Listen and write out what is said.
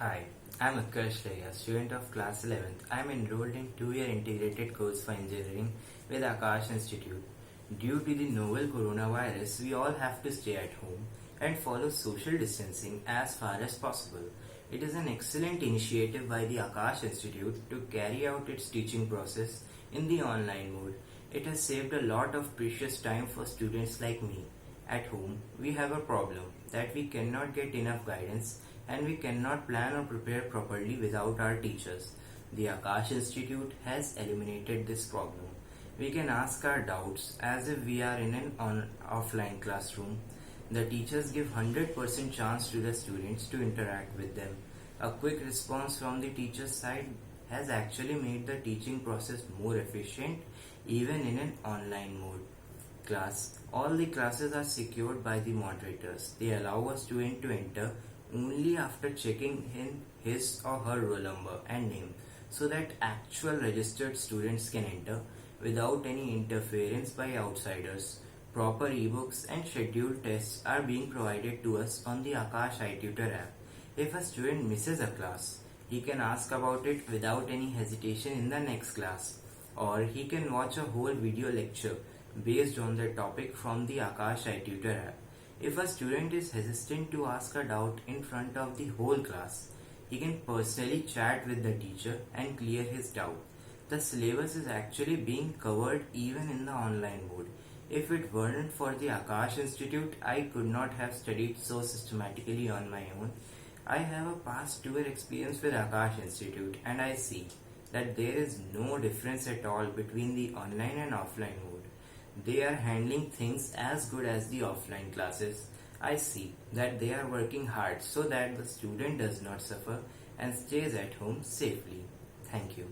Hi, I'm Utkarsh Lohiya, student of class 11th. I'm enrolled in 2-year integrated course for engineering with Aakash Institute. Due to the novel coronavirus, we all have to stay at home and follow social distancing as far as possible. It is an excellent initiative by the Aakash Institute to carry out its teaching process in the online mode. It has saved a lot of precious time for students like me. At home, we have a problem that we cannot get enough guidance and we cannot plan or prepare properly without our teachers. The Akash Institute has eliminated this problem. We can ask our doubts as if we are in an offline classroom. The teachers give 100% chance to the students to interact with them. A quick response from the teacher's side has actually made the teaching process more efficient even in an online mode class. All the classes are secured by the moderators. They allow a student to enter only after checking in his or her roll number and name so that actual registered students can enter without any interference by outsiders. Proper ebooks and scheduled tests are being provided to us on the Akash iTutor app. If a student misses a class, he can ask about it without any hesitation in the next class, or he can watch a whole video lecture based on the topic from the Akash iTutor app. If a student is hesitant to ask a doubt in front of the whole class, he can personally chat with the teacher and clear his doubt. The syllabus is actually being covered even in the online mode. If it weren't for the Akash Institute, I could not have studied so systematically on my own. I have a past 2-year experience with Akash Institute and I see that there is no difference at all between the online and offline mode. They are handling things as good as the offline classes. I see that they are working hard so that the student does not suffer and stays at home safely. Thank you.